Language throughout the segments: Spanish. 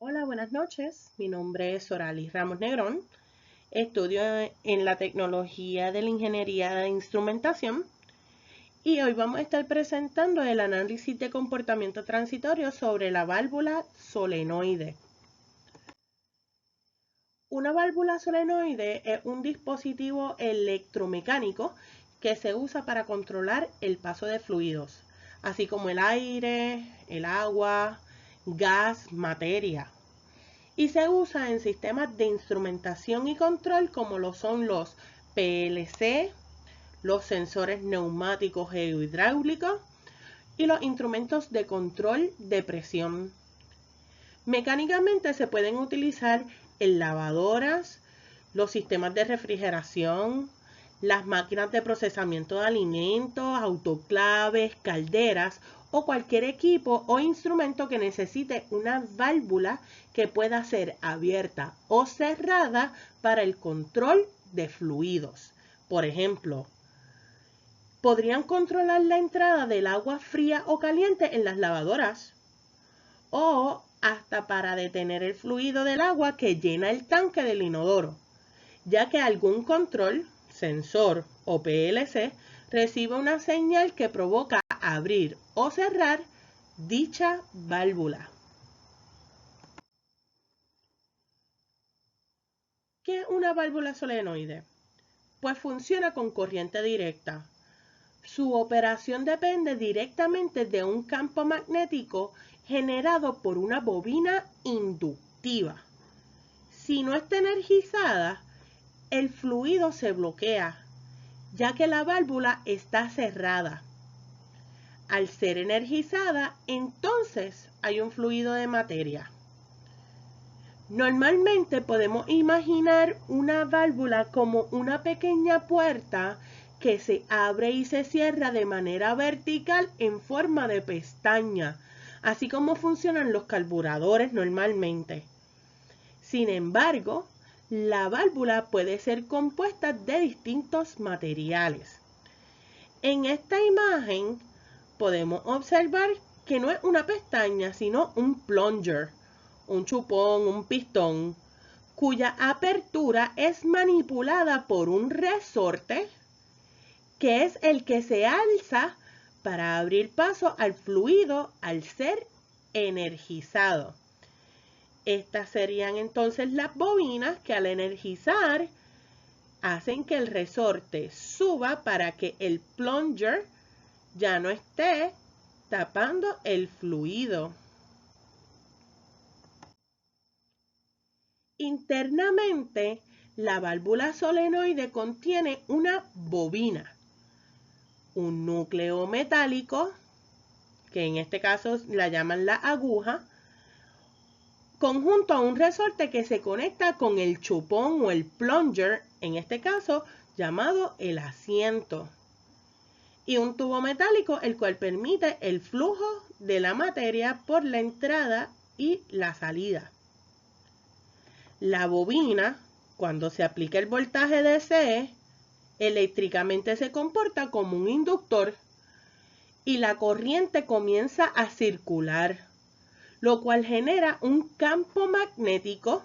Hola, buenas noches. Mi nombre es Soralis Ramos Negrón. Estudio en la tecnología de la ingeniería de instrumentación y hoy vamos a estar presentando el análisis de comportamiento transitorio sobre la válvula solenoide. Una válvula solenoide es un dispositivo electromecánico que se usa para controlar el paso de fluidos, así como el aire, el agua, gas, materia. Y se usa en sistemas de instrumentación y control como lo son los PLC, los sensores neumáticos e hidráulicos y los instrumentos de control de presión. Mecánicamente se pueden utilizar en lavadoras, los sistemas de refrigeración, las máquinas de procesamiento de alimentos, autoclaves, calderas o cualquier equipo o instrumento que necesite una válvula que pueda ser abierta o cerrada para el control de fluidos. Por ejemplo, podrían controlar la entrada del agua fría o caliente en las lavadoras o hasta para detener el fluido del agua que llena el tanque del inodoro, ya que algún control, sensor o PLC recibe una señal que provoca abrir o cerrar dicha válvula. ¿Qué es una válvula solenoide? Pues funciona con corriente directa. Su operación depende directamente de un campo magnético generado por una bobina inductiva. Si no está energizada, el fluido se bloquea, ya que la válvula está cerrada. Al ser energizada, entonces hay un fluido de materia. Normalmente podemos imaginar una válvula como una pequeña puerta que se abre y se cierra de manera vertical en forma de pestaña, así como funcionan los carburadores normalmente. Sin embargo, la válvula puede ser compuesta de distintos materiales. En esta imagen podemos observar que no es una pestaña, sino un plunger, un chupón, un pistón, cuya apertura es manipulada por un resorte, que es el que se alza para abrir paso al fluido al ser energizado. Estas serían entonces las bobinas que al energizar hacen que el resorte suba para que el plunger ya no esté tapando el fluido. Internamente, la válvula solenoide contiene una bobina, un núcleo metálico, que en este caso la llaman la aguja, conjunto a un resorte que se conecta con el chupón o el plunger, en este caso llamado el asiento, y un tubo metálico el cual permite el flujo de la materia por la entrada y la salida. La bobina, cuando se aplica el voltaje DC, eléctricamente se comporta como un inductor y la corriente comienza a circular, lo cual genera un campo magnético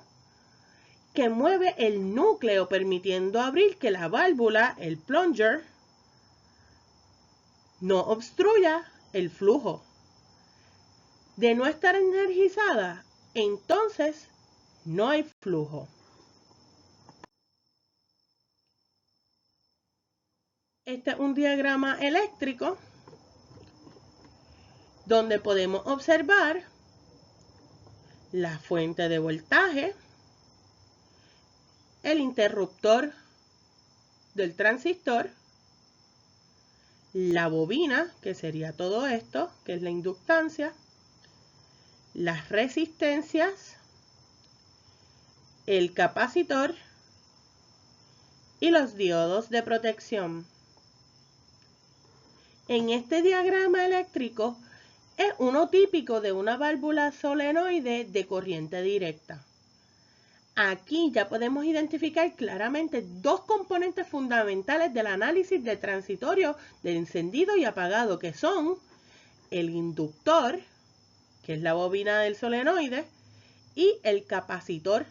que mueve el núcleo permitiendo abrir que la válvula, el plunger, no obstruya el flujo. De no estar energizada, entonces no hay flujo. Este es un diagrama eléctrico donde podemos observar la fuente de voltaje, el interruptor del transistor, la bobina, que sería todo esto, que es la inductancia, las resistencias, el capacitor y los diodos de protección. En este diagrama eléctrico es uno típico de una válvula solenoide de corriente directa. Aquí ya podemos identificar claramente dos componentes fundamentales del análisis de transitorio de encendido y apagado, que son el inductor, que es la bobina del solenoide, y el capacitor.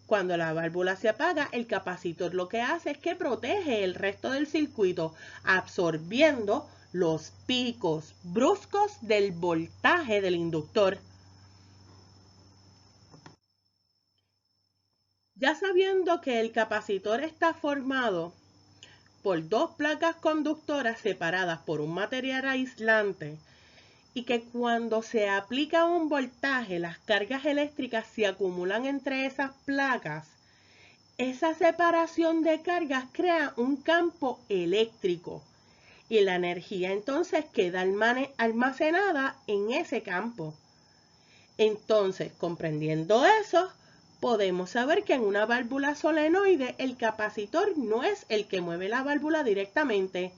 Cuando la válvula se apaga, el capacitor lo que hace es que protege el resto del circuito, absorbiendo los picos bruscos del voltaje del inductor. Ya sabiendo que el capacitor está formado por dos placas conductoras separadas por un material aislante y que cuando se aplica un voltaje las cargas eléctricas se acumulan entre esas placas, esa separación de cargas crea un campo eléctrico y la energía entonces queda almacenada en ese campo. Entonces, comprendiendo eso, podemos saber que en una válvula solenoide el capacitor no es el que mueve la válvula directamente,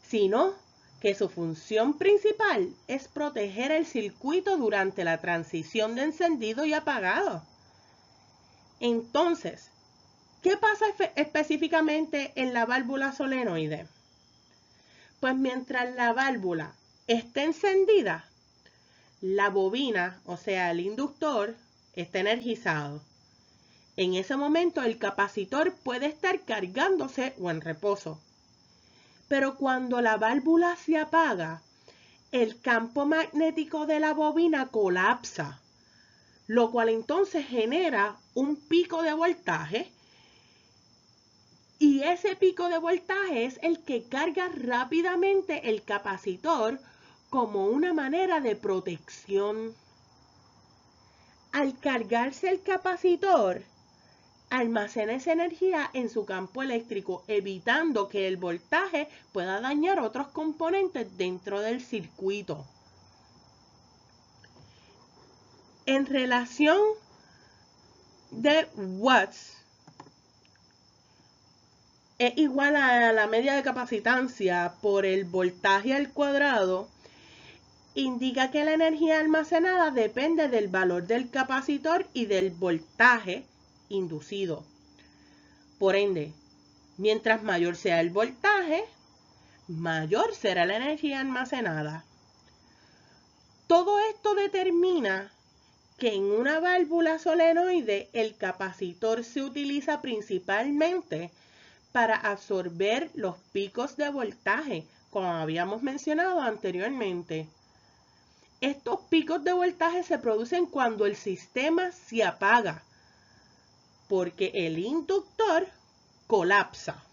sino que su función principal es proteger el circuito durante la transición de encendido y apagado. Entonces, ¿qué pasa específicamente en la válvula solenoide? Pues mientras la válvula esté encendida, la bobina, o sea, el inductor, está energizado. En ese momento el capacitor puede estar cargándose o en reposo. Pero cuando la válvula se apaga, el campo magnético de la bobina colapsa, lo cual entonces genera un pico de voltaje. Y ese pico de voltaje es el que carga rápidamente el capacitor como una manera de protección. Al cargarse el capacitor, almacena esa energía en su campo eléctrico, evitando que el voltaje pueda dañar otros componentes dentro del circuito. En relación de watts, es igual a la media de capacitancia por el voltaje al cuadrado, indica que la energía almacenada depende del valor del capacitor y del voltaje inducido. Por ende, mientras mayor sea el voltaje, mayor será la energía almacenada. Todo esto determina que en una válvula solenoide el capacitor se utiliza principalmente para absorber los picos de voltaje, como habíamos mencionado anteriormente. Estos picos de voltaje se producen cuando el sistema se apaga, porque el inductor colapsa.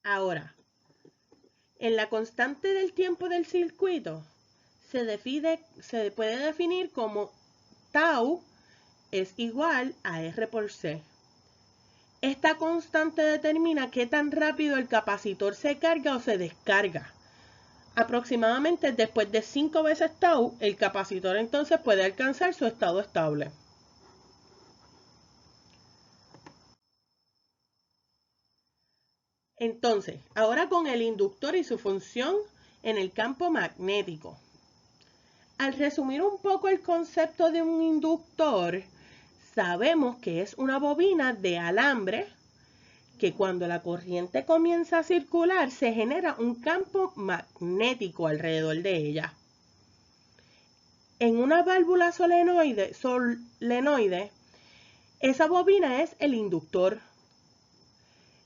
Ahora, en la constante del tiempo del circuito se puede definir como tau es igual a R por C. Esta constante determina qué tan rápido el capacitor se carga o se descarga. Aproximadamente después de 5 veces tau, el capacitor entonces puede alcanzar su estado estable. Entonces, ahora con el inductor y su función en el campo magnético. Al resumir un poco el concepto de un inductor, sabemos que es una bobina de alambre que cuando la corriente comienza a circular se genera un campo magnético alrededor de ella. En una válvula solenoide, esa bobina es el inductor.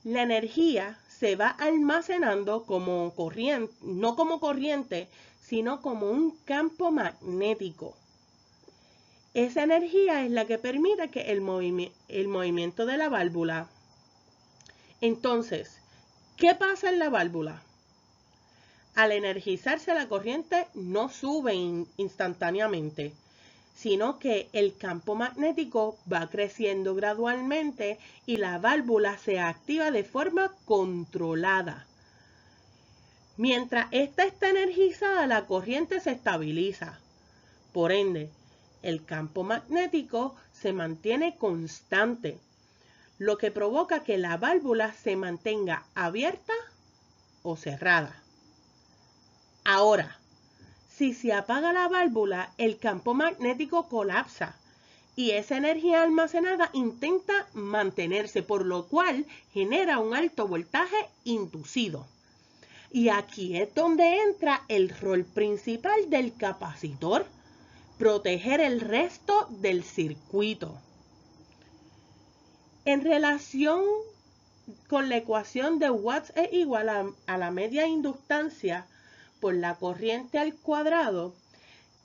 La energía se va almacenando como corriente, no como corriente, sino como un campo magnético. Esa energía es la que permite que el movimiento de la válvula. Entonces, ¿qué pasa en la válvula? Al energizarse la corriente no sube instantáneamente, sino que el campo magnético va creciendo gradualmente y la válvula se activa de forma controlada. Mientras ésta está energizada, la corriente se estabiliza. Por ende, el campo magnético se mantiene constante, lo que provoca que la válvula se mantenga abierta o cerrada. Ahora, si se apaga la válvula, el campo magnético colapsa y esa energía almacenada intenta mantenerse, por lo cual genera un alto voltaje inducido. Y aquí es donde entra el rol principal del capacitor, proteger el resto del circuito. En relación con la ecuación de Watts es igual a la media inductancia por la corriente al cuadrado,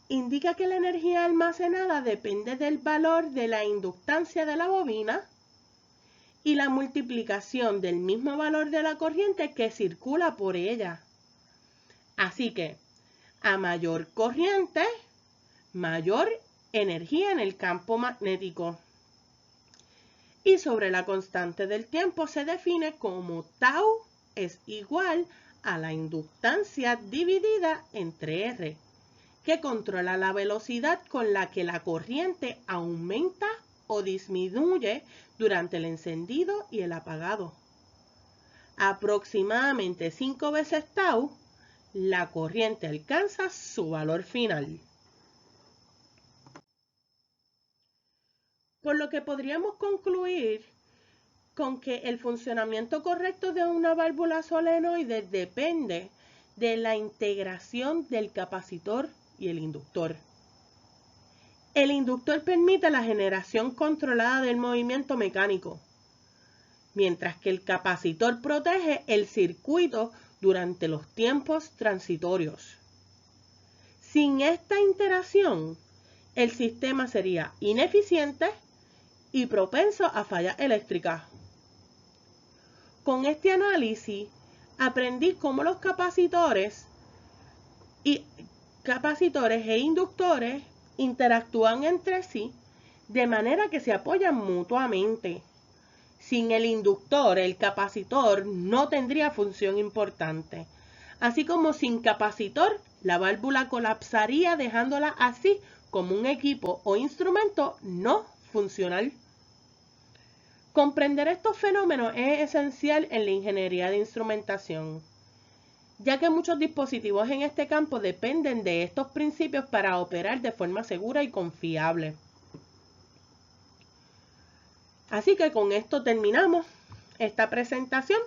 indica que la energía almacenada depende del valor de la inductancia de la bobina y la multiplicación del mismo valor de la corriente que circula por ella. Así que, a mayor corriente, mayor energía en el campo magnético. Y sobre la constante del tiempo se define como tau es igual a la inductancia dividida entre R, que controla la velocidad con la que la corriente aumenta o disminuye durante el encendido y el apagado. Aproximadamente 5 veces tau, la corriente alcanza su valor final. Por lo que podríamos concluir con que el funcionamiento correcto de una válvula solenoide depende de la integración del capacitor y el inductor. El inductor permite la generación controlada del movimiento mecánico, mientras que el capacitor protege el circuito durante los tiempos transitorios. Sin esta interacción, el sistema sería ineficiente y propenso a fallas eléctricas. Con este análisis, aprendí cómo los capacitores e inductores interactúan entre sí de manera que se apoyan mutuamente. Sin el inductor, el capacitor no tendría función importante. Así como sin capacitor, la válvula colapsaría dejándola así como un equipo o instrumento no funcional. Comprender estos fenómenos es esencial en la ingeniería de instrumentación, ya que muchos dispositivos en este campo dependen de estos principios para operar de forma segura y confiable. Así que con esto terminamos esta presentación.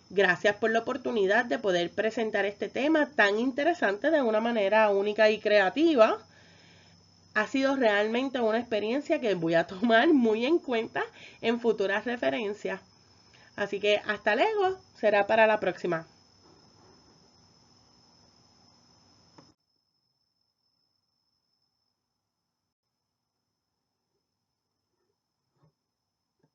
Gracias por la oportunidad de poder presentar este tema tan interesante de una manera única y creativa. Ha sido realmente una experiencia que voy a tomar muy en cuenta en futuras referencias. Así que hasta luego, será para la próxima.